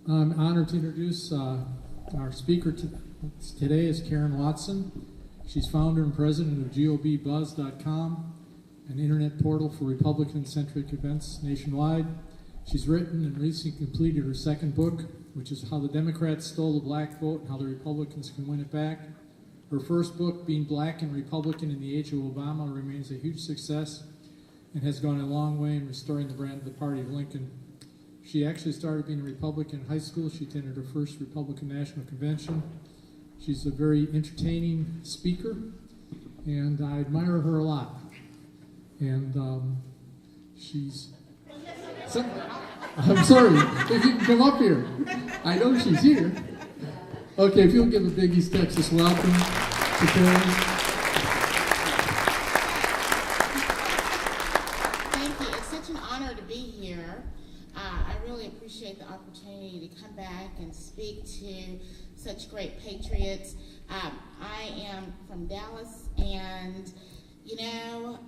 I'm honored to introduce our speaker today is Karen Watson. She's founder and president of GOBBuzz.com, an internet portal for Republican-centric events nationwide. She's written and recently completed her second book, which is How the Democrats Stole the Black Vote and How the Republicans Can Win It Back. Her first book, Being Black and Republican in the Age of Obama, remains a huge success and has gone a long way in restoring the brand of the party of Lincoln. She actually started being a Republican in high school. She attended her first Republican National Convention. She's a very entertaining speaker, and I admire her a lot. And she's... I'm sorry, if you can come up here. I know she's here. Okay, if you'll give a big East Texas welcome to Karen. Thank you. It's such an honor to be here. I really appreciate the opportunity to come back and speak to such great patriots. I am from Dallas, and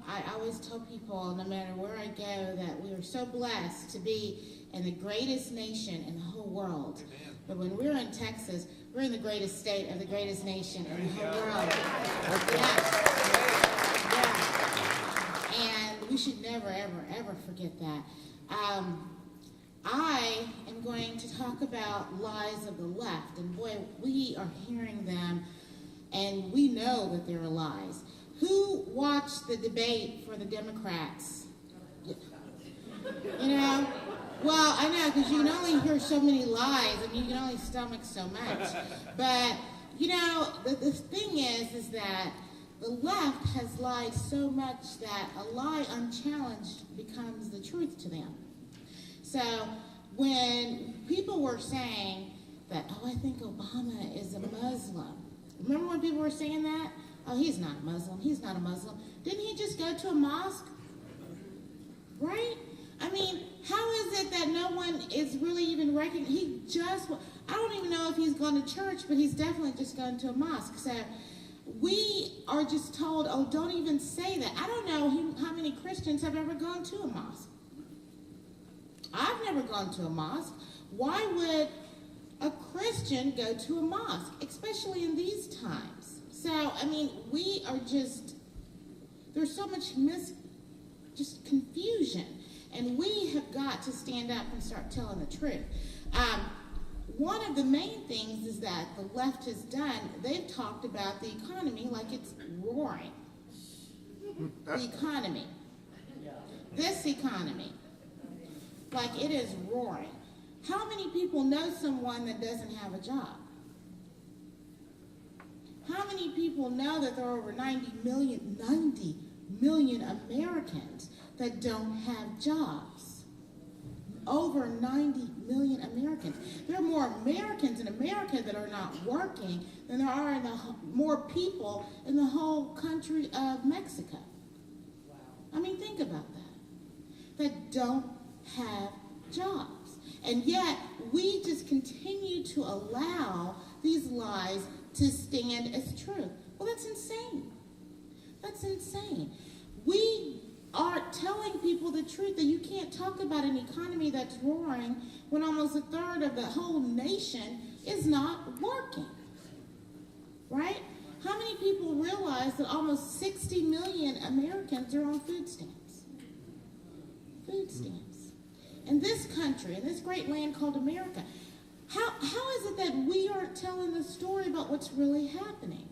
I always tell people, no matter where I go, that we are so blessed to be in the greatest nation in the whole world. Amen. But when we're in Texas, we're in the greatest state of the greatest nation in the whole world. Yeah. And we should never, ever, ever forget that. I am going to talk about lies of the left, and boy, we are hearing them, and we know that they're lies. Who watched the debate for the Democrats? Well, I know, because you can only hear so many lies, and you can only stomach so much. But, the thing is that the left has lied so much that a lie unchallenged becomes the truth to them. So when people were saying that, I think Obama is a Muslim. Remember when people were saying that? Oh, he's not a Muslim. He's not a Muslim. Didn't he just go to a mosque? Right? I mean, how is it that no one is really even recognizing? I don't even know if he's gone to church, but he's definitely just gone to a mosque. So we are just told, don't even say that. I don't know how many Christians have ever gone to a mosque. I've never gone to a mosque. Why would a Christian go to a mosque, especially in these times? So, we are there's so much confusion, and we have got to stand up and start telling the truth. One of the main things is that the left has done, they've talked about the economy like it's roaring. The economy. This economy. Like it is roaring. How many people know someone that doesn't have a job? How many people know that there are over 90 million Americans that don't have jobs? Over 90 million Americans. There are more Americans in America that are not working than there are more people in the whole country of Mexico. Wow. Think about that. That don't have jobs. And yet, we just continue to allow these lies to stand as truth. Well, that's insane. That's insane. We are telling people the truth that you can't talk about an economy that's roaring when almost a third of the whole nation is not working. Right? How many people realize that almost 60 million Americans are on food stamps? Food stamps. In this country, in this great land called America, how is it that we aren't telling the story about what's really happening?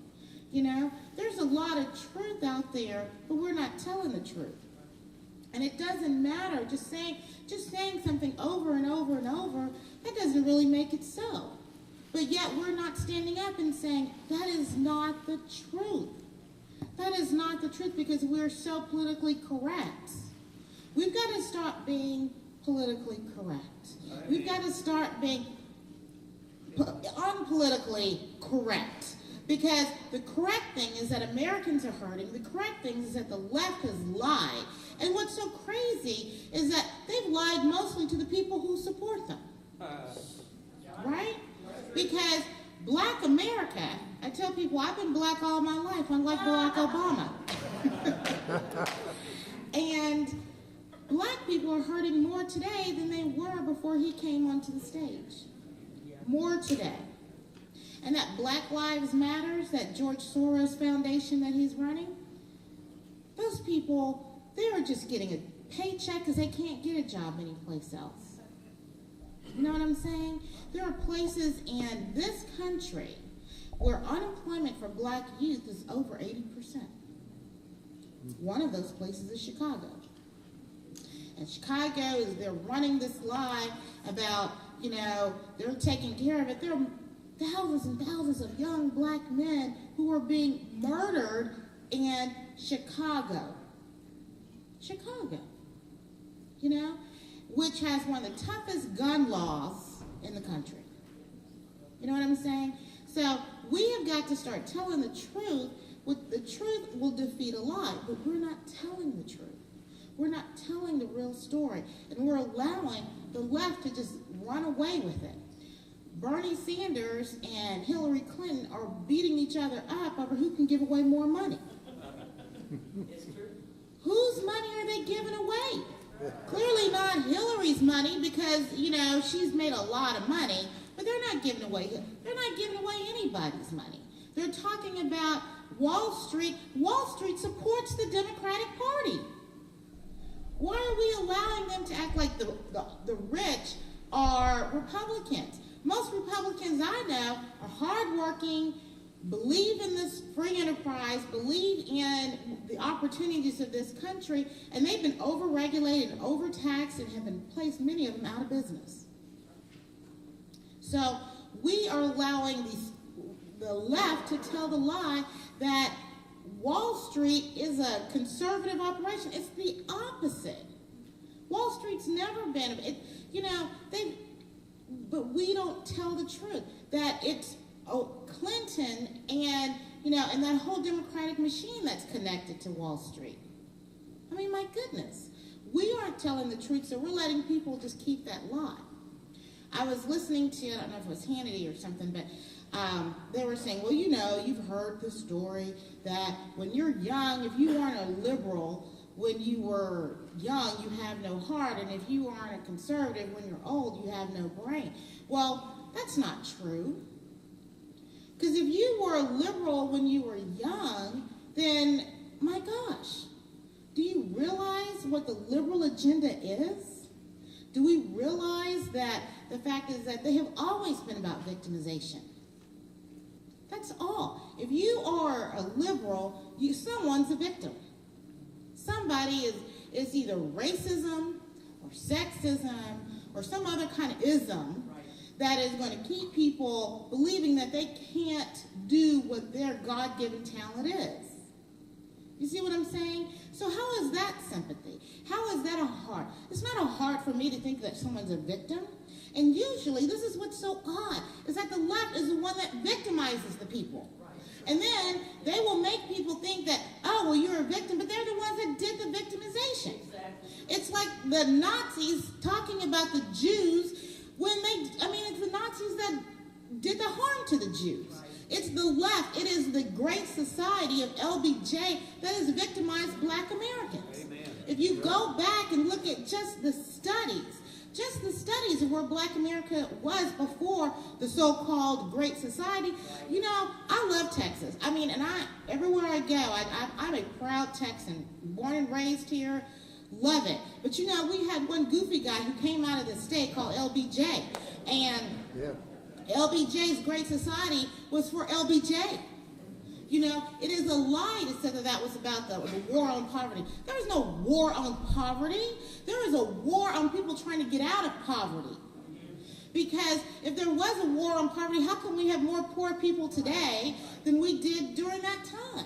There's a lot of truth out there, but we're not telling the truth. And it doesn't matter, just saying something over and over and over, that doesn't really make it so. But yet we're not standing up and saying, that is not the truth. That is not the truth because we're so politically correct. We've got to stop being politically correct. We've got to start being unpolitically correct. Because the correct thing is that Americans are hurting. The correct thing is that the left has lied. And what's so crazy is that they've lied mostly to the people who support them. Right? Because black America, I tell people I've been black all my life, unlike Barack Obama. And black people are hurting more today than they were before he came onto the stage. more today. And that Black Lives Matters, that George Soros Foundation that he's running, those people, they are just getting a paycheck because they can't get a job anyplace else. You know what I'm saying? There are places in this country where unemployment for black youth is over 80%. One of those places is Chicago. And Chicago they're running this lie about, they're taking care of it. There are thousands and thousands of young black men who are being murdered in Chicago. Chicago, which has one of the toughest gun laws in the country. You know what I'm saying? So we have got to start telling the truth. The truth will defeat a lie, but we're not telling the truth. We're not telling the real story, and we're allowing the left to just run away with it. Bernie Sanders and Hillary Clinton are beating each other up over who can give away more money. It's true. Whose money are they giving away? Clearly not Hillary's money because, she's made a lot of money, but they're not giving away anybody's money. They're talking about Wall Street. Wall Street supports the Democratic Party. Why are we allowing them to act like the rich are Republicans? Most Republicans I know are hardworking, believe in this free enterprise, believe in the opportunities of this country, and they've been overregulated and overtaxed and have been placed, many of them, out of business. So we are allowing the left to tell the lie that Wall Street is a conservative operation. It's the opposite. Wall Street's never been, but we don't tell the truth that it's Clinton and, and that whole Democratic machine that's connected to Wall Street. I mean, my goodness. We aren't telling the truth, so we're letting people just keep that lie. I was listening to, I don't know if it was Hannity or something, but they were saying, well, you've heard the story that when you're young, if you aren't a liberal, when you were young, you have no heart, and if you aren't a conservative, when you're old, you have no brain. Well, that's not true. Because if you were a liberal when you were young, then, my gosh, do you realize what the liberal agenda is? Do we realize that the fact is that they have always been about victimization? That's all. If you are a liberal, someone's a victim. Somebody is either racism or sexism or some other kind of ism that is going to keep people believing that they can't do what their God-given talent is. You see what I'm saying? So how is that sympathy? How is that a heart? It's not a heart for me to think that someone's a victim. And usually, this is what's so odd, is that the left is the one that victimizes the people. And then they will make people think that, oh, well, you're a victim, but they're the ones that did the victimization. Exactly. It's like the Nazis talking about the Jews it's the Nazis that did the harm to the Jews. Right. It's the left. It is the Great Society of LBJ that has victimized black Americans. Amen. If you go back and look at just the studies of where black America was before the so-called Great Society, I love Texas. Everywhere I go, I'm a proud Texan, born and raised here, love it. But we had one goofy guy who came out of the state called LBJ, and LBJ's Great Society was for LBJ. It is a lie to say that was about the war on poverty. There is no war on poverty. There is a war on people trying to get out of poverty. Because if there was a war on poverty, how come we have more poor people today than we did during that time?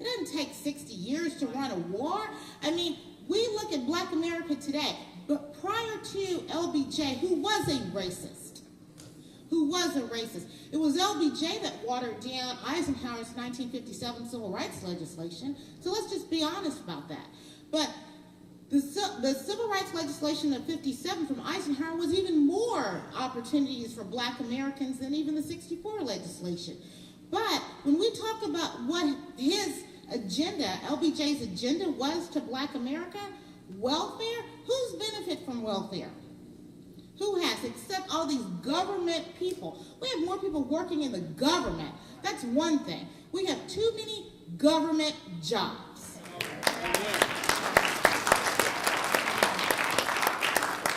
It doesn't take 60 years to run a war. We look at black America today, but prior to LBJ, who was a racist? It was LBJ that watered down Eisenhower's 1957 civil rights legislation. So let's just be honest about that. But the civil rights legislation of 57 from Eisenhower was even more opportunities for black Americans than even the 64 legislation. But when we talk about what his agenda, LBJ's agenda was to black America, welfare, who's benefit from welfare? Who has, except all these government people. We have more people working in the government. That's one thing. We have too many government jobs.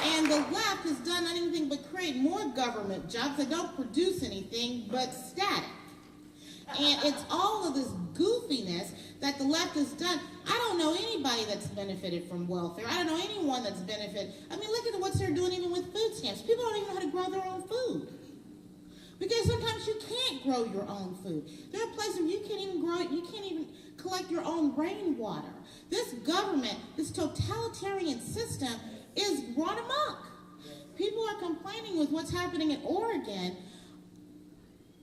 And the left has done anything but create more government jobs that don't produce anything but static. And it's all of this goofiness that the left has done. I don't know anybody that's benefited from welfare. I don't know anyone that's benefited. I mean, look at what they're doing even with food stamps. People don't even know how to grow their own food. Because sometimes you can't grow your own food. There are places where you can't even grow it. You can't even collect your own rainwater. This government, this totalitarian system is run amok. People are complaining with what's happening in Oregon.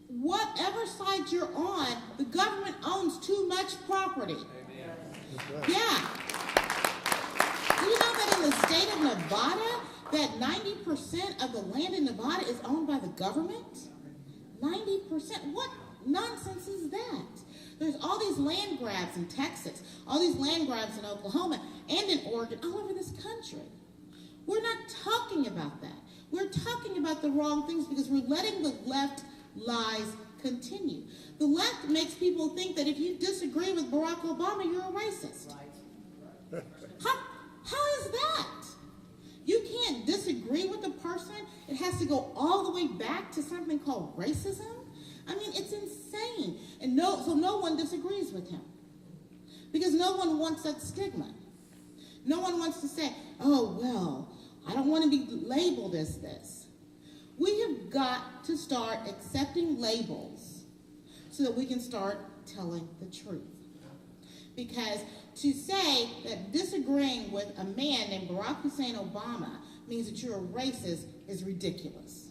Whatever side you're on, the government owns too much property. Right. Yeah. Do you know that in the state of Nevada, that 90% of the land in Nevada is owned by the government? 90%? What nonsense is that? There's all these land grabs in Texas, all these land grabs in Oklahoma, and in Oregon, all over this country. We're not talking about that. We're talking about the wrong things because we're letting the left lies continue. The left makes people think that if you disagree with Barack Obama, you're a racist. How is that? You can't disagree with a person. It has to go all the way back to something called racism. I mean, it's insane. And so no one disagrees with him. Because no one wants that stigma. No one wants to say, oh, well, I don't want to be labeled as this. We have got to start accepting labels so that we can start telling the truth. Because to say that disagreeing with a man named Barack Hussein Obama means that you're a racist is ridiculous.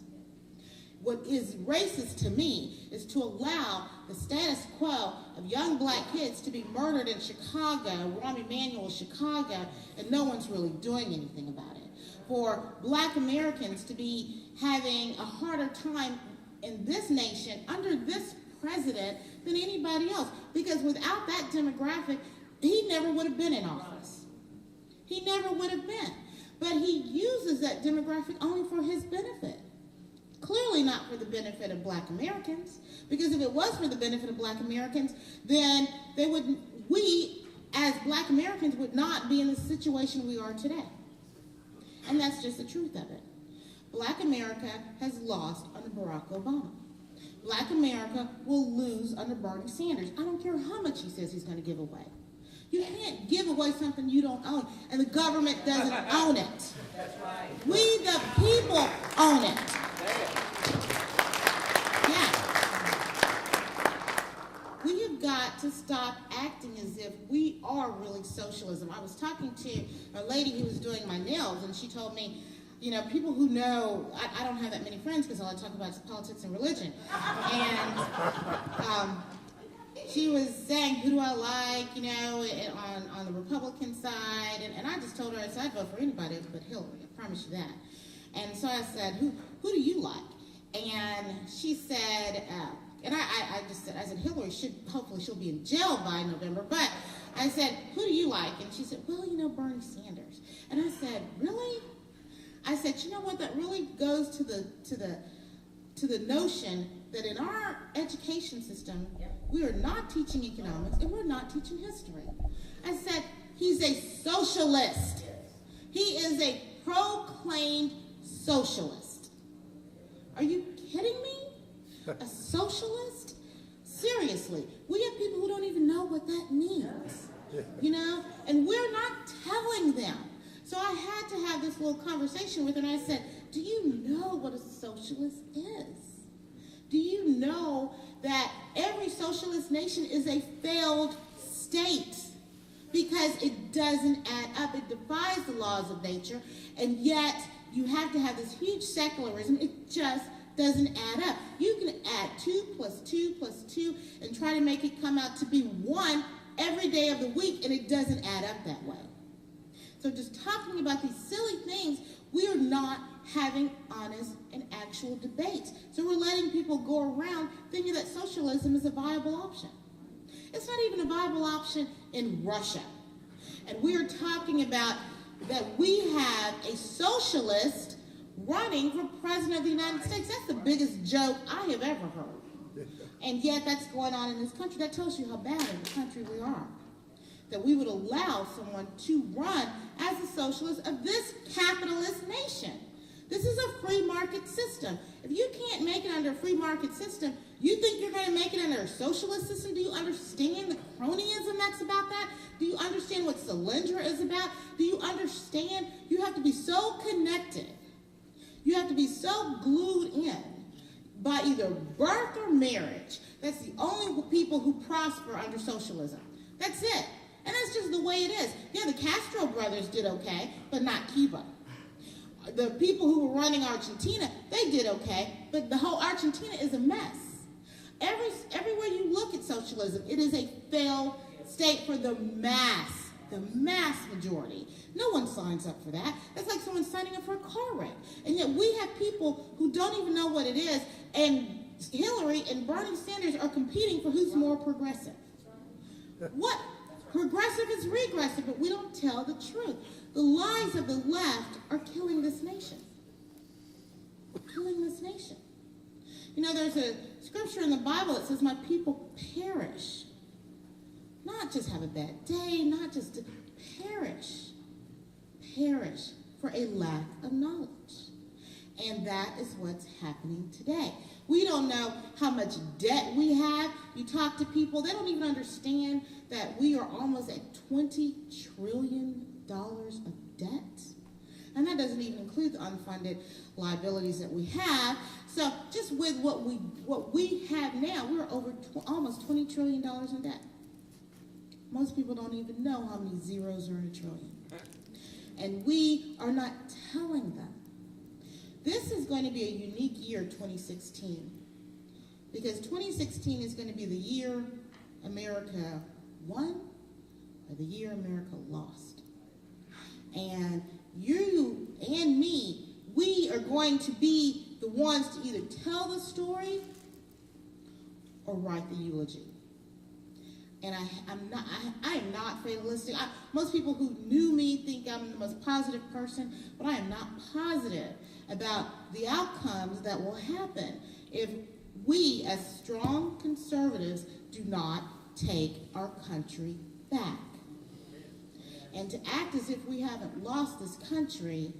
What is racist to me is to allow the status quo of young black kids to be murdered in Chicago, Rahm Emanuel, Chicago, and no one's really doing anything about it. For black Americans to be having a harder time in this nation under this president than anybody else. Because without that demographic, he never would have been in office. He never would have been. But he uses that demographic only for his benefit. Clearly not for the benefit of black Americans. Because if it was for the benefit of black Americans, then we as black Americans would not be in the situation we are today. And that's just the truth of it. Black America has lost under Barack Obama. Black America will lose under Bernie Sanders. I don't care how much he says he's going to give away. You can't give away something you don't own, and the government doesn't own it. That's right. We, the people, own it. Yeah. We have got to stop acting as if we are really socialism. I was talking to a lady who was doing my nails, and she told me, you know, people who know, I don't have that many friends because all I talk about is politics and religion. And she was saying, who do I like, you know, on the Republican side. And I just told her, I said, I'd vote for anybody but Hillary, I promise you that. And so I said, who do you like? And she said, and I just said, Hillary hopefully she'll be in jail by November. But I said, who do you like? And she said, well, you know, Bernie Sanders. And I said, really? I said, you know what, that really goes to the notion that in our education system, we are not teaching economics and we're not teaching history. I said, he's a socialist. He is a proclaimed socialist. Are you kidding me? A socialist? Seriously, we have people who don't even know what that means, you know, and we're not telling them. So I had to have this little conversation with her, and I said, do you know what a socialist is? Do you know that every socialist nation is a failed state? Because it doesn't add up. It defies the laws of nature, and yet you have to have this huge secularism. It just doesn't add up. You can add 2 + 2 + 2 and try to make it come out to be 1 every day of the week, and it doesn't add up that way. So just talking about these silly things, we are not having honest and actual debates. So we're letting people go around thinking that socialism is a viable option. It's not even a viable option in Russia. And we are talking about that we have a socialist running for president of the United States. That's the biggest joke I have ever heard. And yet that's going on in this country. That tells you how bad of a country we are. That we would allow someone to run as a socialist of this capitalist nation. This is a free market system. If you can't make it under a free market system, you think you're going to make it under a socialist system? Do you understand the cronyism that's about that? Do you understand what Solyndra is about? Do you understand you have to be so connected? You have to be so glued in by either birth or marriage. That's the only people who prosper under socialism. That's it. And that's just the way it is. Yeah, the Castro brothers did okay, but not Cuba. The people who were running Argentina, they did okay, but the whole Argentina is a mess. Everywhere you look at socialism, it is a failed state for the mass majority. No one signs up for that. That's like someone signing up for a car wreck. And yet we have people who don't even know what it is, and Hillary and Bernie Sanders are competing for who's more progressive. What? Progressive is regressive, but we don't tell the truth. The lies of the left are killing this nation. Killing this nation. You know, there's a scripture in the Bible that says, my people perish. Not just have a bad day, not just to perish. Perish for a lack of knowledge. And that is what's happening today. We don't know how much debt we have. You talk to people, they don't even understand that we are almost at $20 trillion of debt. And that doesn't even include the unfunded liabilities that we have. So just with what we have now, we're over almost $20 trillion in debt. Most people don't even know how many zeros are in a trillion. And we are not telling them. This is going to be a unique year, 2016. Because 2016 is going to be the year America won or the year America lost. And you and me, we are going to be the ones to either tell the story or write the eulogy. And I am not fatalistic. Most people who knew me think I'm the most positive person, but I am not positive about the outcomes that will happen if we, as strong conservatives, do not take our country back. And to act as if we haven't lost this country,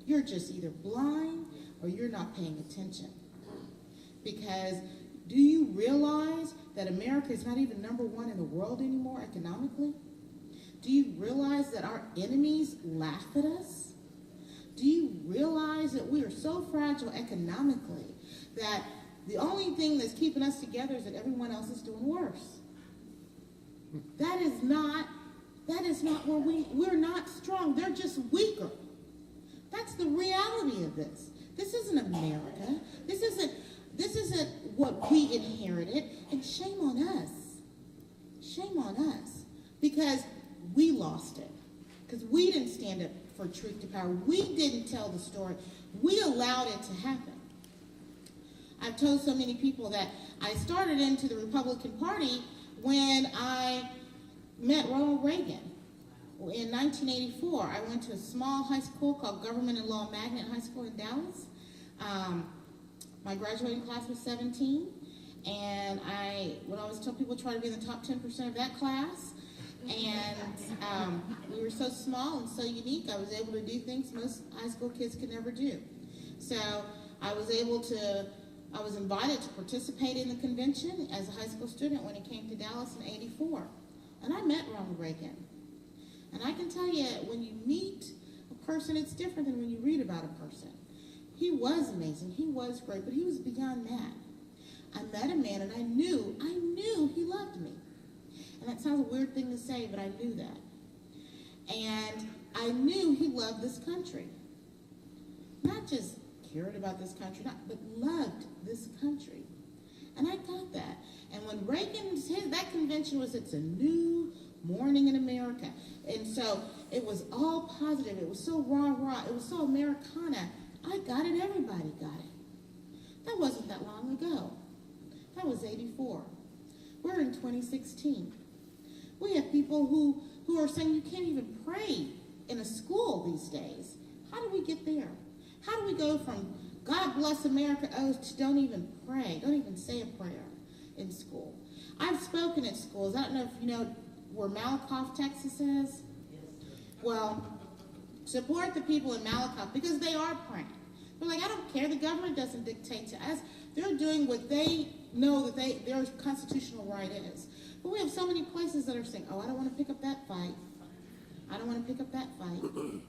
you're just either blind or you're not paying attention. Because do you realize that America is not even number one in the world anymore economically? Do you realize that our enemies laugh at us? Do you realize that we are so fragile economically that the only thing that's keeping us together is that everyone else is doing worse? That is not where we're not strong. They're just weaker. That's the reality of this. This isn't America. This isn't what we inherited. And shame on us. Shame on us. Because we lost it. Because we didn't stand up for truth to power. We didn't tell the story. We allowed it to happen. I've told so many people that I started into the Republican Party when I met Ronald Reagan. In 1984, I went to a small high school called Government and Law Magnet High School in Dallas. My graduating class was 17, and I would always tell people try to be in the top 10% of that class. And we were so small and so unique, I was able to do things most high school kids could never do. So I was invited to participate in the convention as a high school student when it came to Dallas in '84. And I met Ronald Reagan. And I can tell you, when you meet a person, it's different than when you read about a person. He was amazing. He was great, but he was beyond that. I met a man, and I knew he loved me. And that sounds a weird thing to say, but I knew that. And I knew he loved this country. Not just cared about this country, but loved this country. And I got that. And when Reagan, that convention was, it's a new morning in America. And so it was all positive. It was so rah-rah. It was so Americana. I got it. Everybody got it. That wasn't that long ago. That was '84. We're in 2016. We have people who are saying you can't even pray in a school these days. How do we get there? How do we go from God bless America oath to don't even pray, don't even say a prayer in school? I've spoken at schools. I don't know if you know where Malakoff, Texas is. Well, support the people in Malakoff because they are praying. They're like, I don't care. The government doesn't dictate to us. They're doing what they know that their constitutional right is. But we have so many places that are saying, oh, I don't want to pick up that fight. I don't want to pick up that fight.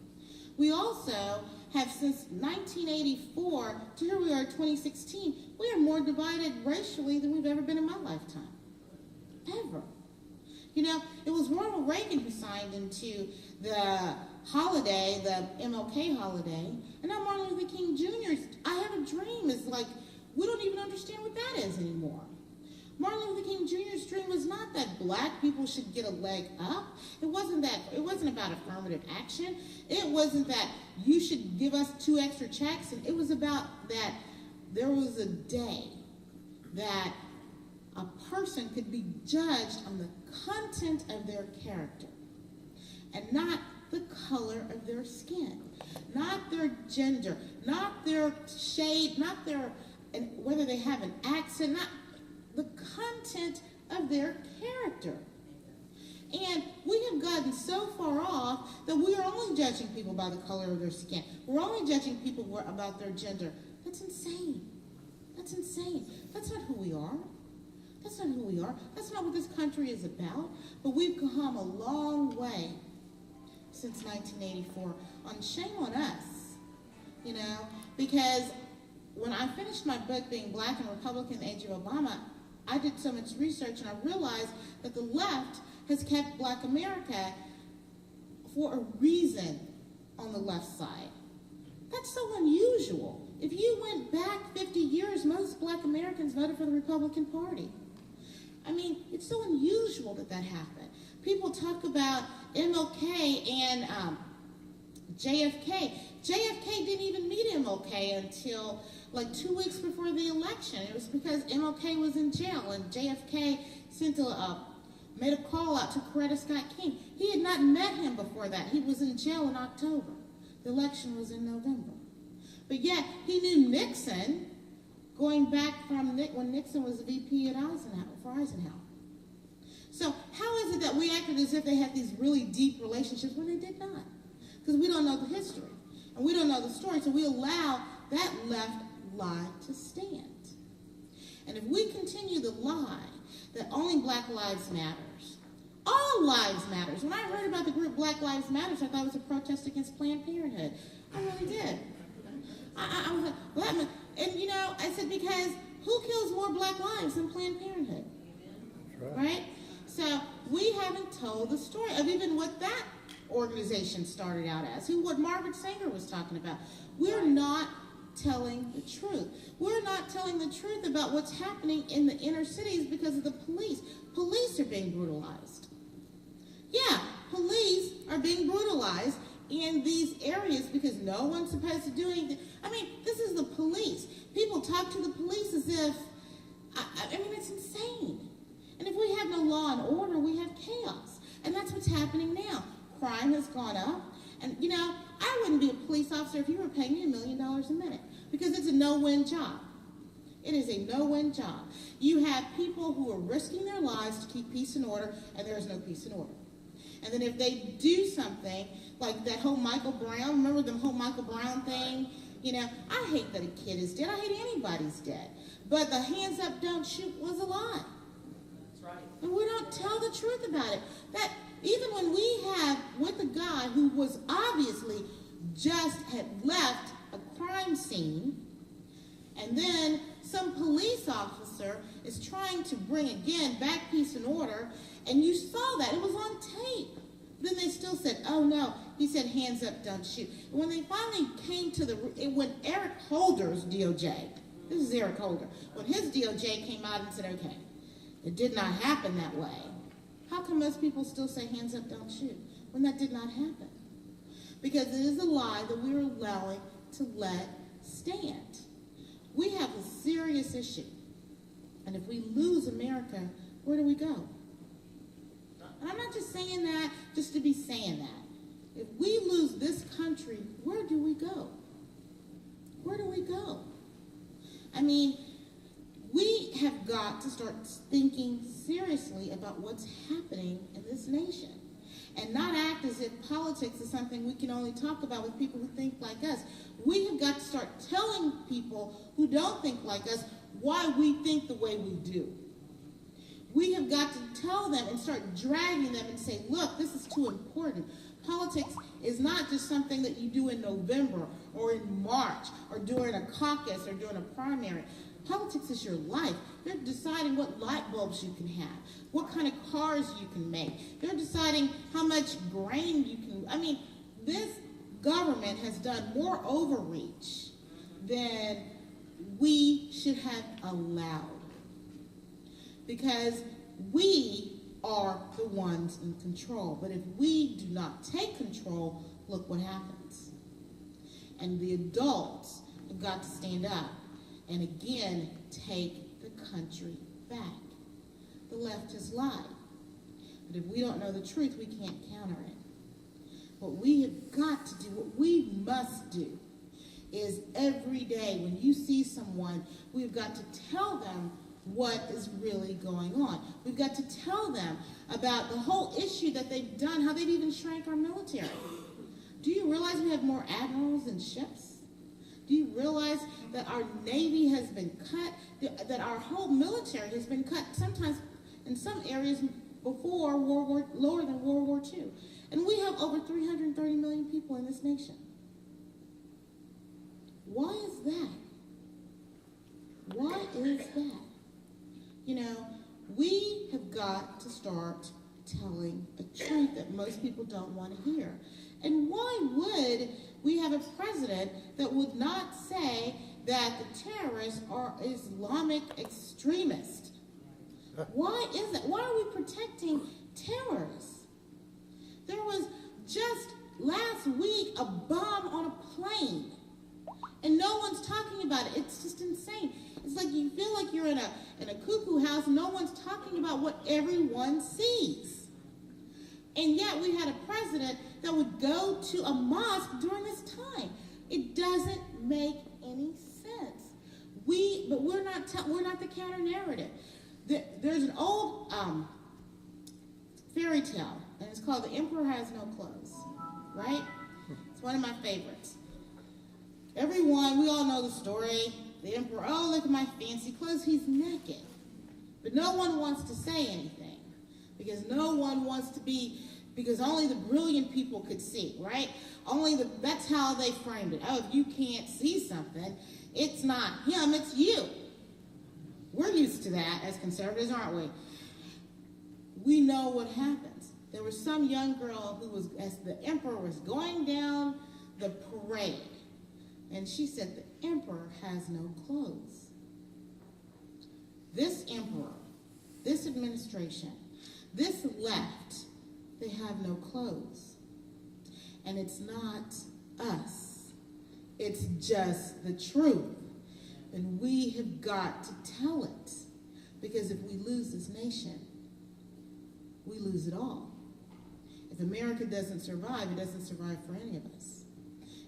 We also have, since 1984 to here we are 2016, we are more divided racially than we've ever been in my lifetime. Ever. You know, it was Ronald Reagan who signed into the holiday, the MLK holiday, and now Martin Luther King Jr.'s I Have a Dream is like, we don't even understand what that is anymore. Martin Luther King Jr.'s dream was not that black people should get a leg up. It wasn't about affirmative action. It wasn't that you should give us 2 extra checks. And it was about that there was a day that a person could be judged on the content of their character and not the color of their skin, not their gender, not their shade, not their, and whether they have an accent, not the content of their character. And we have gotten so far off that we are only judging people by the color of their skin. We're only judging people about their gender. That's insane. That's insane. That's not who we are. That's not who we are. That's not what this country is about. But we've come a long way since 1984. Shame on us, you know, because when I finished my book, Being Black and Republican in the Age of Obama, I did so much research and I realized that the left has kept Black America for a reason on the left side. That's so unusual. If you went back 50 years, most Black Americans voted for the Republican Party. I mean, it's so unusual that happened. People talk about MLK and JFK. JFK didn't even meet MLK until like 2 weeks before the election. It was because MLK was in jail and JFK made a call out to Coretta Scott King. He had not met him before that. He was in jail in October. The election was in November. But yet, he knew Nixon going back from when Nixon was the VP at Eisenhower. So how is it that we acted as if they had these really deep relationships when they did not? Because we don't know the history and we don't know the story, so we allow that left lie to stand. And if we continue the lie that only Black lives matters, all lives matters. When I heard about the group Black Lives Matters, I thought it was a protest against Planned Parenthood. I really did. I was like, well, and you know, I said, because who kills more Black lives than Planned Parenthood? Right? So we haven't told the story of even what that organization started out as, what Margaret Sanger was talking about. We're not telling the truth. We're not telling the truth about what's happening in the inner cities because of the police. Police are being brutalized. Yeah, police are being brutalized in these areas because no one's supposed to do anything. I mean, this is the police. People talk to the police as if, I mean, it's insane. And if we have no law and order, we have chaos. And that's what's happening now. Crime has gone up. And, you know, I wouldn't be a police officer if you were paying me $1 million a minute because it's a no-win job. It is a no-win job. You have people who are risking their lives to keep peace and order, and there is no peace and order. And then if they do something, like that whole Michael Brown, remember the whole Michael Brown thing? You know, I hate that a kid is dead. I hate anybody's dead. But the hands up, don't shoot was a lie. That's right. And we don't tell the truth about it. That even when we have with a guy who was obviously just had left a crime scene, and then some police officer is trying to bring again back peace and order, and you saw that. It was on tape. Then they still said, oh no, he said hands up, don't shoot. And when they finally came to when Eric Holder's DOJ, this is Eric Holder, when his DOJ came out and said, okay, it did not happen that way. How come most people still say hands up, don't shoot, when that did not happen? Because it is a lie that we're allowing to let stand. We have a serious issue. And if we lose America, where do we go? And I'm not just saying that just to be saying that. If we lose this country, where do we go? where do we go? I mean, we have got to start thinking seriously about what's happening in this nation and not act as if politics is something we can only talk about with people who think like us. We have got to start telling people who don't think like us why we think the way we do. We have got to tell them and start dragging them and say, look, this is too important. Politics is not just something that you do in November or in March or during a caucus or during a primary. Politics is your life. They're deciding what light bulbs you can have, what kind of cars you can make. They're deciding how much grain you can. I mean, this government has done more overreach than we should have allowed, because we are the ones in control. But if we do not take control, look what happens. And the adults have got to stand up and again take the country back. The left has lied. But if we don't know the truth, we can't counter it. What we have got to do, what we must do, is every day when you see someone, we've got to tell them what is really going on. We've got to tell them about the whole issue that they've done, how they've even shrank our military. Do you realize we have more admirals than ships? Do you realize that our Navy has been cut, that our whole military has been cut, sometimes in some areas before lower than World War II? And we have over 330 million people in this nation. Why is that? Why is that? You know, we have got to start telling a truth that most people don't want to hear. And why would we have a president that would not say that the terrorists are Islamic extremists? Why is that? Why are we protecting terrorists? There was just last week a bomb on a plane, and no one's talking about it. It's just insane. It's like you feel like you're in a cuckoo house, and no one's talking about what everyone sees. And yet we had a president that would go to a mosque during this time. It doesn't make any sense. But we're not the counter narrative. There's an old fairy tale, and it's called The Emperor Has No Clothes, right? It's one of my favorites. We all know the story. The emperor, oh, look at my fancy clothes, he's naked. But no one wants to say anything, because no one wants to be, because only the brilliant people could see, right? That's how they framed it. Oh, if you can't see something, it's not him, it's you. We're used to that as conservatives, aren't we? We know what happens. There was some young girl who was, as the emperor was going down the parade, and she said, the emperor has no clothes. This emperor, this administration, this left, they have no clothes. And it's not us. It's just the truth. And we have got to tell it. Because if we lose this nation, we lose it all. If America doesn't survive, it doesn't survive for any of us.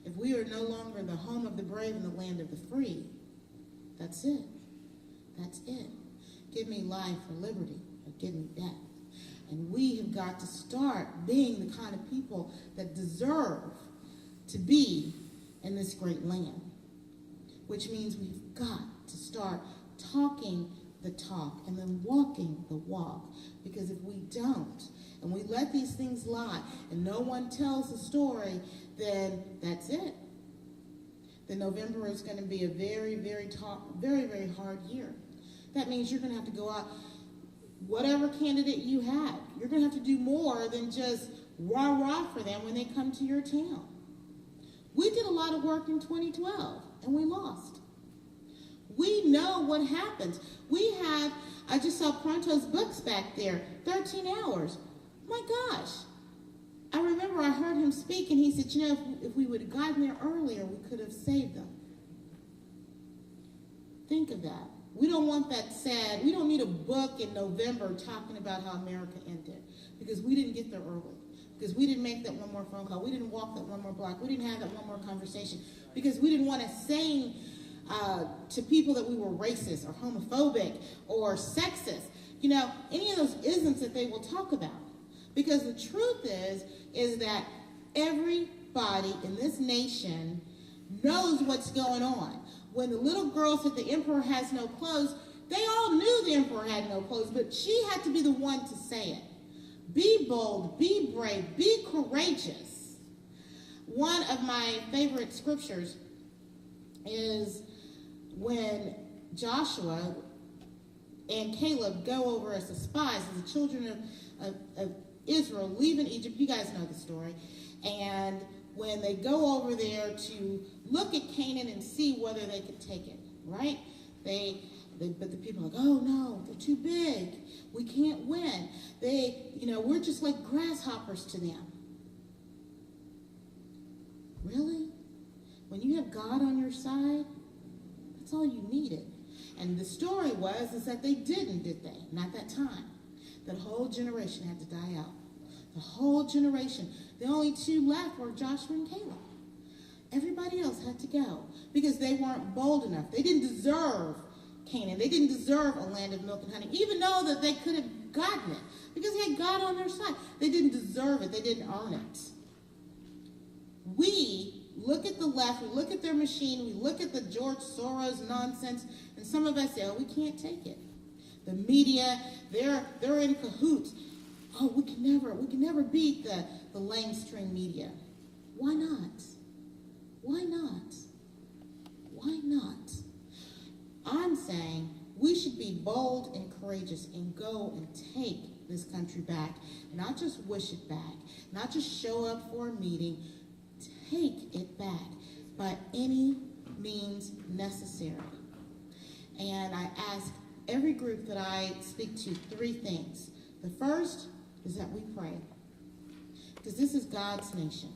If we are no longer the home of the brave and the land of the free, that's it. That's it. Give me life or liberty, or give me death. And we have got to start being the kind of people that deserve to be in this great land. Which means we've got to start talking the talk and then walking the walk. Because if we don't, and we let these things lie, and no one tells the story, then that's it. Then November is going to be a very, very hard year. That means you're going to have to go out, whatever candidate you have, you're going to have to do more than just rah-rah for them when they come to your town. We did a lot of work in 2012, and we lost. We know what happens. I just saw Pronto's books back there, 13 hours. My gosh. I remember I heard him speak, and he said, you know, if we would have gotten there earlier, we could have saved them. Think of that. We don't want that sad. We don't need a book in November talking about how America ended, because we didn't get there early. because we didn't make that one more phone call. We didn't walk that one more block. We didn't have that one more conversation because we didn't want to say to people that we were racist or homophobic or sexist. You know, any of those isms that they will talk about. Because the truth is that everybody in this nation knows what's going on. When the little girl said the emperor has no clothes, they all knew the emperor had no clothes, but she had to be the one to say it. Be bold, be brave, be courageous. One of my favorite scriptures is when Joshua and Caleb go over as the spies, as the children of Israel leaving Egypt. You guys know the story. And when they go over there to look at Canaan and see whether they could take it, right? But the people are like, oh no, they're too big. We can't win. We're just like grasshoppers to them. Really? When you have God on your side, that's all you needed. And the story is that they didn't, did they? Not that time. That whole generation had to die out. The whole generation. The only two left were Joshua and Caleb. Everybody else had to go because they weren't bold enough. They didn't deserve Canaan. They didn't deserve a land of milk and honey, even though that they could have gotten it because they had God on their side. They didn't deserve it. They didn't earn it. We look at the left, we look at their machine, we look at the George Soros nonsense, and some of us say, oh, we can't take it. The media, they're in cahoots. Oh, we can never beat the mainstream media. Why not? Why not? Why not? I'm saying we should be bold and courageous and go and take this country back. Not just wish it back. Not just show up for a meeting. Take it back by any means necessary. And I ask every group that I speak to 3 things. The first is that we pray. Because this is God's nation.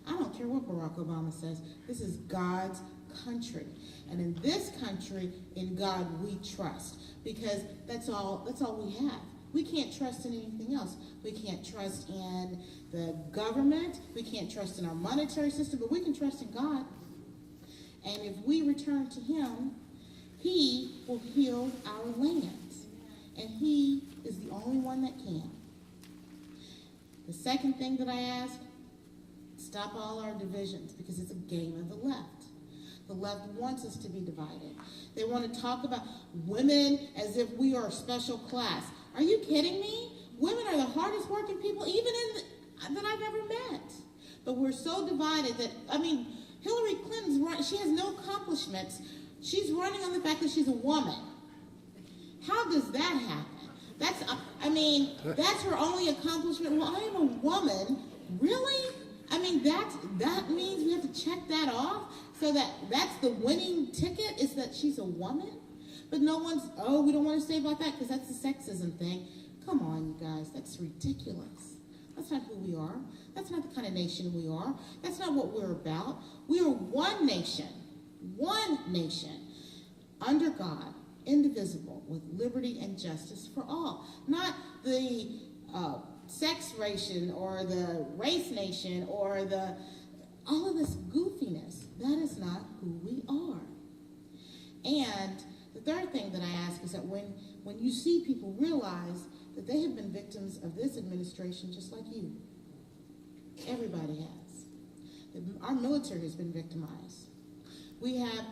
I don't care what Barack Obama says. This is God's country. And in this country, in God, we trust. Because that's all we have. We can't trust in anything else. We can't trust in the government. We can't trust in our monetary system, but we can trust in God. And if we return to Him, He will heal our lands. And He is the only one that can. The second thing that I ask, stop all our divisions because it's a game of the left. The left wants us to be divided. They want to talk about women as if we are a special class. Are you kidding me? Women are the hardest working people that I've ever met. But we're so divided that, Hillary Clinton's she has no accomplishments. She's running on the fact that she's a woman. How does that happen? That's her only accomplishment. Well, I am a woman. Really? That means we have to check that off? So that's the winning ticket, is that she's a woman? But we don't want to say about that because that's a sexism thing. Come on, you guys, that's ridiculous. That's not who we are. That's not the kind of nation we are. That's not what we're about. We are one nation, under God, indivisible, with liberty and justice for all. Not the sex nation or the race nation or all of this goofiness. That is not who we are. And the third thing that I ask is that when you see people, realize that they have been victims of this administration just like you. Everybody has. Our military has been victimized. We have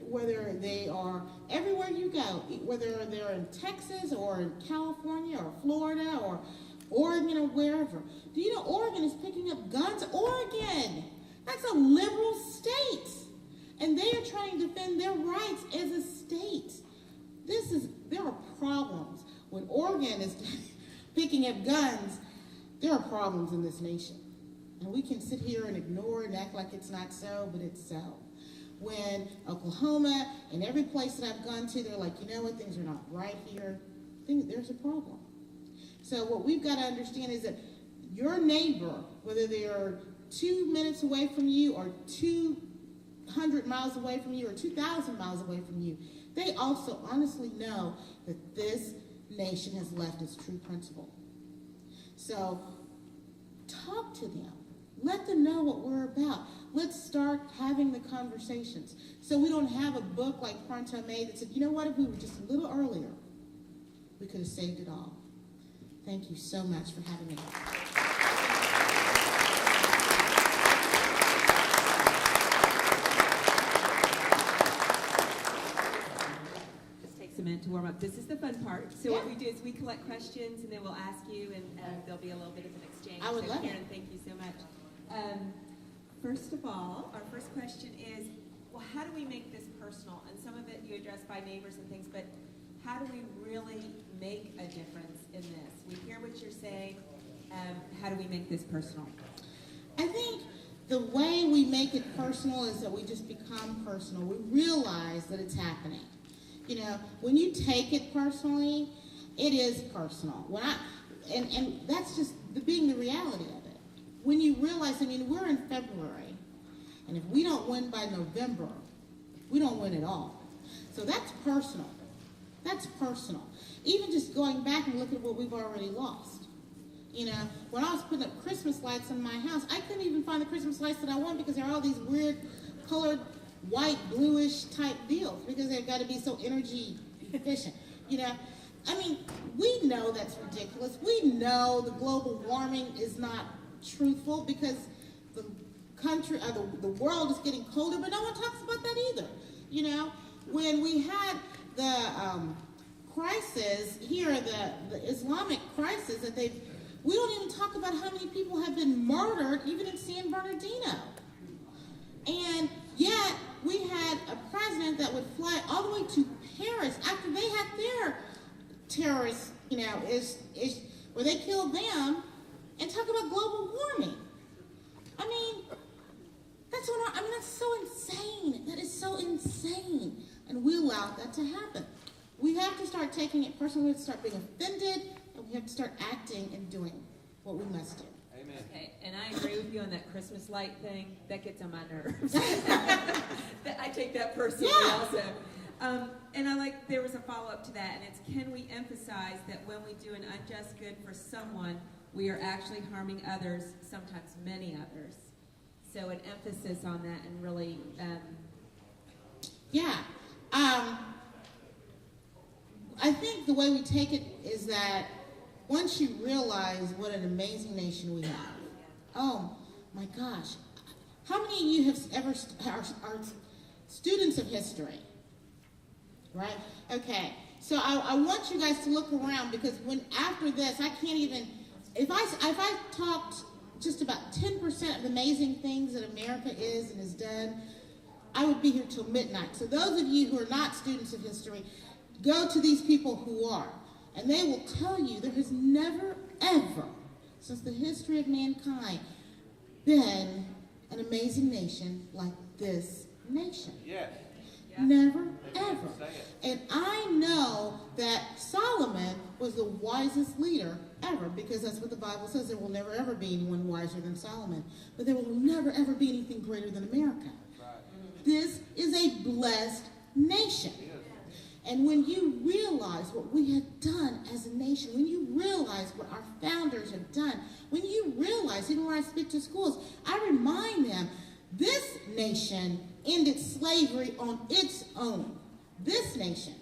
whether they are everywhere you go, whether they're in Texas or in California or Florida or Oregon or wherever. Do you know Oregon is picking up guns? Oregon! That's a liberal state. And they are trying to defend their rights as a state. There are problems. When Oregon is picking up guns, there are problems in this nation. And we can sit here and ignore it and act like it's not so, but it's so. When Oklahoma and every place that I've gone to, they're like, you know what, things are not right here. There's a problem. So what we've got to understand is that your neighbor, whether they're 2 minutes away from you or 200 miles away from you or 2,000 miles away from you, they also honestly know that this nation has left its true principle. So talk to them. Let them know what we're about. Let's start having the conversations. So we don't have a book like Pronto made that said, you know what, if we were just a little earlier, we could have saved it all. Thank you so much for having me. A minute to warm up. This is the fun part. So Yeah. what we do is we collect questions and then we'll ask you, and there'll be a little bit of an exchange. I would so love Karen, it. thank you so much. First of all, our first question is, well, how do we make this personal? And some of it you address by neighbors and things, but how do we really make a difference in this? We hear what you're saying. How do we make this personal? I think the way we make it personal is that we just become personal. We realize that it's happening. You know, when you take it personally, it is personal. And that's just being the reality of it. When you realize, I mean, we're in February, and if we don't win by November, we don't win at all. So that's personal. That's personal. Even just going back and looking at what we've already lost. You know, when I was putting up Christmas lights in my house, I couldn't even find the Christmas lights that I want because there are all these weird colored white, bluish type deals because they've got to be so energy efficient. You know, I mean, we know that's ridiculous. We know the global warming is not truthful because the country, or the world is getting colder, but no one talks about that either. You know, when we had the crisis here, the Islamic crisis that we don't even talk about how many people have been murdered even in San Bernardino. And yet, we had a president that would fly all the way to Paris after they had their terrorist, you know, where they killed them, and talk about global warming. I mean, that's so insane. That is so insane. And we allowed that to happen. We have to start taking it personally. We have to start being offended, and we have to start acting and doing what we must do. Amen. Okay, and I agree with you on that Christmas light thing. That gets on my nerves. I take that personally also. And there was a follow-up to that, and it's, can we emphasize that when we do an unjust good for someone, we are actually harming others, sometimes many others. So an emphasis on that and really... I think the way we take it is that once you realize what an amazing nation we have, oh my gosh, how many of you have ever are students of history, right? Okay, so I want you guys to look around because after this, I can't even, if I talked just about 10% of the amazing things that America is and has done, I would be here till midnight. So those of you who are not students of history, go to these people who are, and they will tell you there has never, ever, since the history of mankind, been an amazing nation like this nation. Yes. Never, ever. And I know that Solomon was the wisest leader ever, because that's what the Bible says. There will never, ever be anyone wiser than Solomon. But there will never, ever be anything greater than America. Right. This is a blessed nation. And when you realize what we have done as a nation, when you realize what our founders have done, when you realize, even when I speak to schools, I remind them, this nation ended slavery on its own. This nation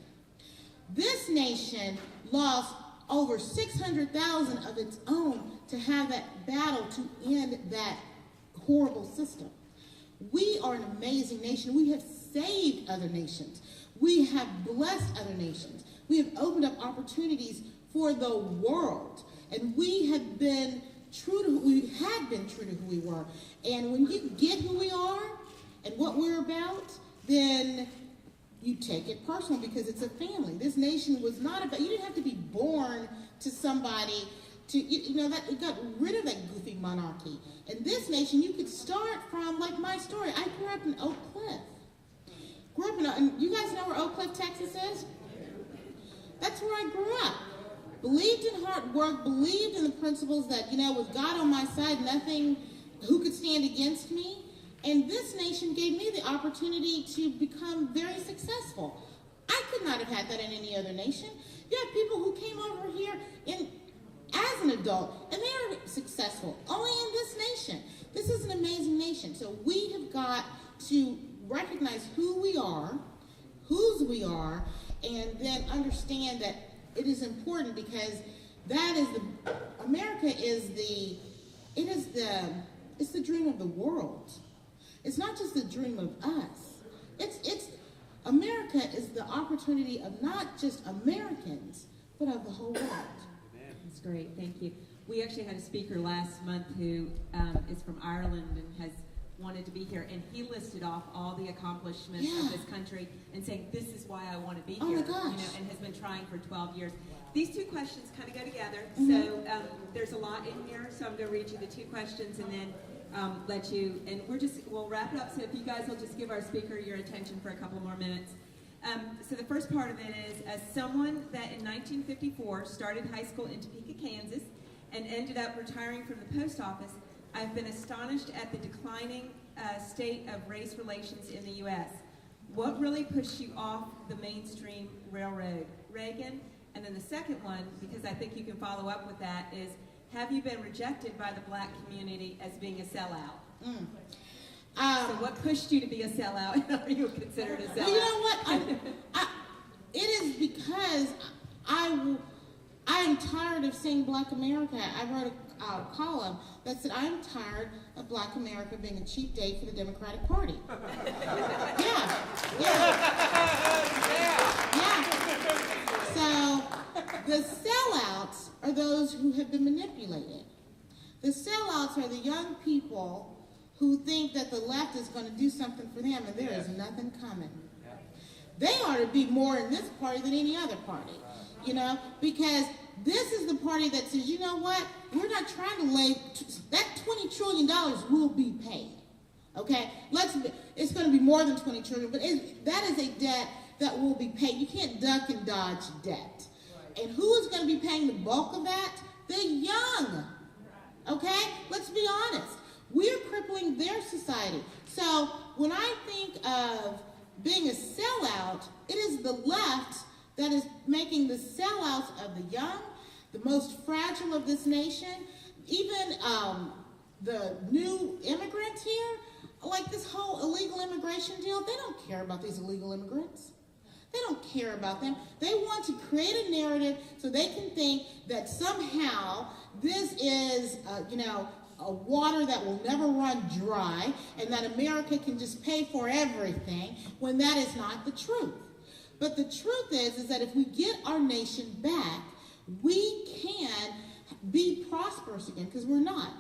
lost over 600,000 of its own to have that battle to end that horrible system. We are an amazing nation. We have saved other nations. We have blessed other nations. We have opened up opportunities for the world. And we had been true to who we were. And when you get who we are and what we're about, then you take it personal because it's a family. This nation was not about, you didn't have to be born to somebody to, that it got rid of that goofy monarchy. And this nation, you could start from, like my story. I grew up in Oak Cliff. And you guys know where Oak Cliff, Texas is? That's where I grew up. Believed in hard work, believed in the principles that, with God on my side, who could stand against me? And this nation gave me the opportunity to become very successful. I could not have had that in any other nation. You had people who came over here in as an adult, and they are successful only in this nation. This is an amazing nation. So we have got to recognize who we are, whose we are, and then understand that it is important, because that is America is it's the dream of the world. It's not just the dream of us. America is the opportunity of not just Americans, but of the whole world. That's great. Thank you. We actually had a speaker last month who is from Ireland and has wanted to be here, and he listed off all the accomplishments of this country and saying, this is why I want to be here. Oh my gosh. And has been trying for 12 years. These two questions kind of go together. Mm-hmm. So there's a lot in here, so I'm going to read you the two questions and then let you, and we'll wrap it up. So if you guys will just give our speaker your attention for a couple more minutes. So the first part of it is, as someone that in 1954 started high school in Topeka, Kansas, and ended up retiring from the post office, I've been astonished at the declining state of race relations in the U.S. What really pushed you off the mainstream railroad? Reagan? And then the second one, because I think you can follow up with that, is, have you been rejected by the black community as being a sellout? So what pushed you to be a sellout? Are you considered a sellout? Well, you know what? It is because I am tired of seeing Black America. I wrote a column that said, I'm tired of Black America being a cheap date for the Democratic Party. Yeah. So the sellouts are those who have been manipulated. The sellouts are the young people who think that the left is going to do something for them, and there is nothing coming. They ought to be more in this party than any other party, because this is the party that says, you know what, we're not trying to lay, that $20 trillion will be paid, okay? It's going to be more than $20 trillion, but that is a debt that will be paid. You can't duck and dodge debt. And who is going to be paying the bulk of that? The young, okay? Let's be honest. We're crippling their society. So when I think of being a sellout, it is the left that is making the sellouts of the young, the most fragile of this nation, even the new immigrants here, like this whole illegal immigration deal. They don't care about these illegal immigrants. They don't care about them. They want to create a narrative so they can think that somehow this is, a water that will never run dry, and that America can just pay for everything, when that is not the truth. But the truth is that if we get our nation back, we can be prosperous again, because we're not.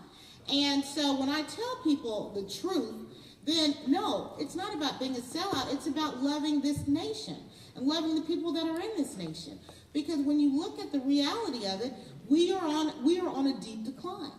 And so when I tell people the truth, then no, it's not about being a sellout. It's about loving this nation and loving the people that are in this nation. Because when you look at the reality of it, we are on a deep decline.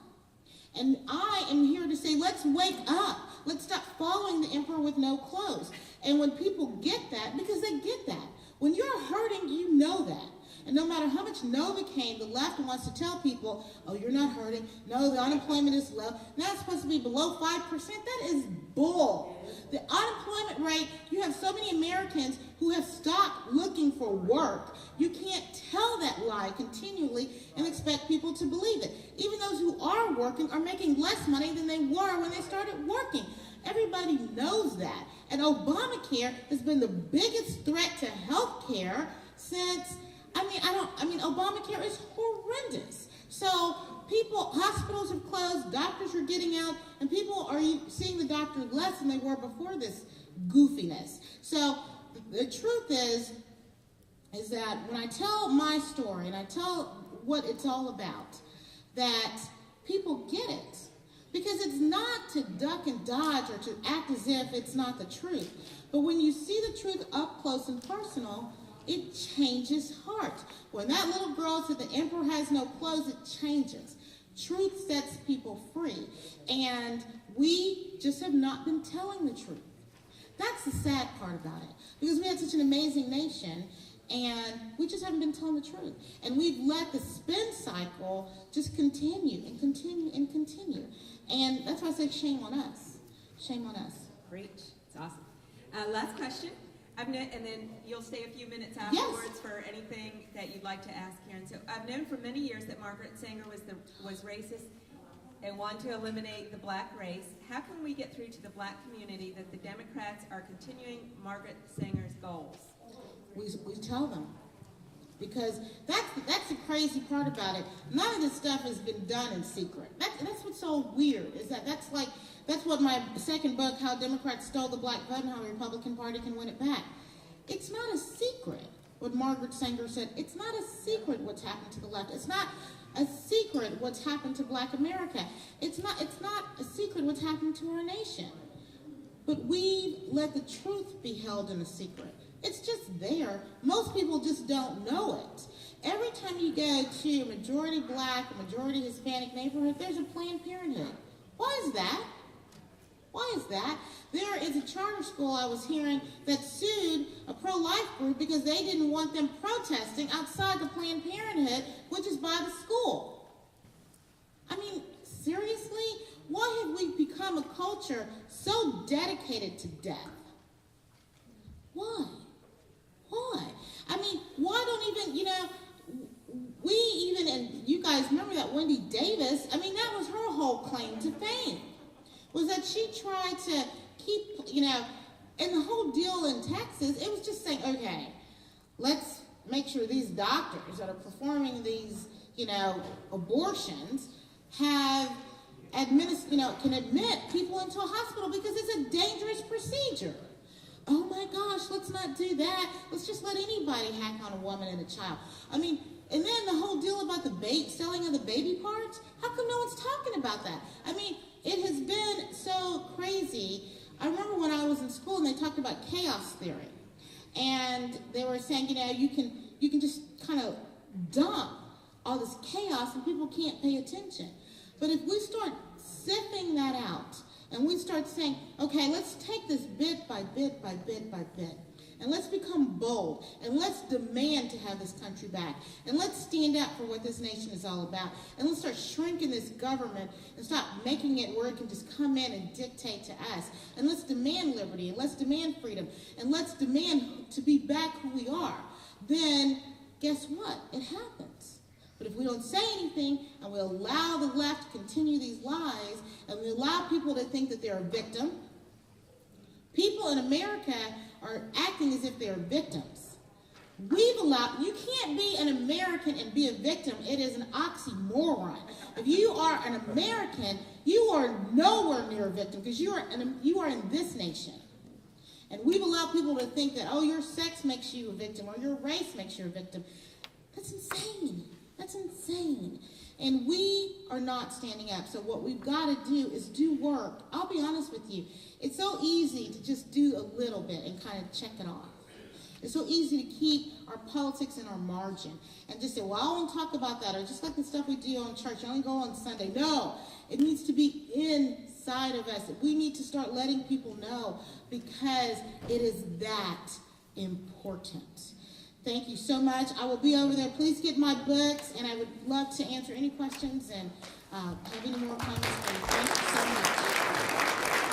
And I am here to say, let's wake up. Let's stop following the emperor with no clothes. And when people get that, because they get that, when you're hurting, you know that. And no matter how much Novocaine the left wants to tell people, oh, you're not hurting. No, the unemployment is low. Now it's supposed to be below 5%. That is bull. The unemployment rate, you have so many Americans who have stopped looking for work. You can't tell that lie continually and expect people to believe it. Even those who are working are making less money than they were when they started working. Everybody knows that. And Obamacare has been the biggest threat to health care since, Obamacare is horrendous. So hospitals have closed, doctors are getting out, and people are seeing the doctor less than they were before this goofiness. So the truth is that when I tell my story and I tell what it's all about, that people get it. Because it's not to duck and dodge or to act as if it's not the truth. But when you see the truth up close and personal, it changes hearts. When that little girl said the emperor has no clothes, it changes. Truth sets people free. And we just have not been telling the truth. That's the sad part about it. Because we had such an amazing nation, and we just haven't been telling the truth. And we've let the spin cycle just continue and continue and continue. And that's why I say shame on us. Shame on us. Great. It's awesome. Last question. And then you'll stay a few minutes afterwards for anything that you'd like to ask Karen. So I've known for many years that Margaret Sanger was racist and wanted to eliminate the black race. How can we get through to the black community that the Democrats are continuing Margaret Sanger's goals? We tell them. Because that's the crazy part about it. None of this stuff has been done in secret. That's what's so weird, is that's what my second book, How Democrats Stole the Black Vote and How the Republican Party Can Win It Back. It's not a secret what Margaret Sanger said. It's not a secret what's happened to the left. It's not a secret what's happened to Black America. It's not a secret what's happened to our nation. But we let the truth be held in a secret. It's just there. Most people just don't know it. Every time you go to a majority black, a majority Hispanic neighborhood, there's a Planned Parenthood. Why is that? Why is that? There is a charter school I was hearing that sued a pro-life group because they didn't want them protesting outside the Planned Parenthood, which is by the school. I mean, seriously? Why have we become a culture so dedicated to death? Why? Why? I mean, why don't even, and you guys remember that Wendy Davis, I mean, that was her whole claim to fame, was that she tried to keep, and the whole deal in Texas, it was just saying, okay, let's make sure these doctors that are performing these, abortions have can admit people into a hospital because it's a dangerous procedure. Oh my gosh, let's not do that. Let's just let anybody hack on a woman and a child. I mean, and then the whole deal about the selling of the baby parts. How come no one's talking about that? I mean, it has been so crazy. I remember when I was in school and they talked about chaos theory. And they were saying, you can just kind of dump all this chaos and people can't pay attention. But if we start sifting that out, and we start saying, okay, let's take this bit by bit by bit by bit, and let's become bold, and let's demand to have this country back, and let's stand up for what this nation is all about, and let's start shrinking this government and stop making it where it can just come in and dictate to us, and let's demand liberty, and let's demand freedom, and let's demand to be back who we are, then guess what? It happens. But if we don't say anything and we allow the left to continue these lies and we allow people to think that they're a victim, people in America are acting as if they're victims. You can't be an American and be a victim. It is an oxymoron. If you are an American, you are nowhere near a victim because you are in this nation. And we've allowed people to think that, your sex makes you a victim or your race makes you a victim. That's insane. That's insane. And we are not standing up. So what we've got to do is do work. I'll be honest with you. It's so easy to just do a little bit and kind of check it off. It's so easy to keep our politics in our margin and just say, well, I won't talk about that. Or just like the stuff we do on church, I only go on Sunday. No, it needs to be inside of us. We need to start letting people know because it is that important. Thank you so much. I will be over there. Please get my books, and I would love to answer any questions and have any more comments. Thank you so much.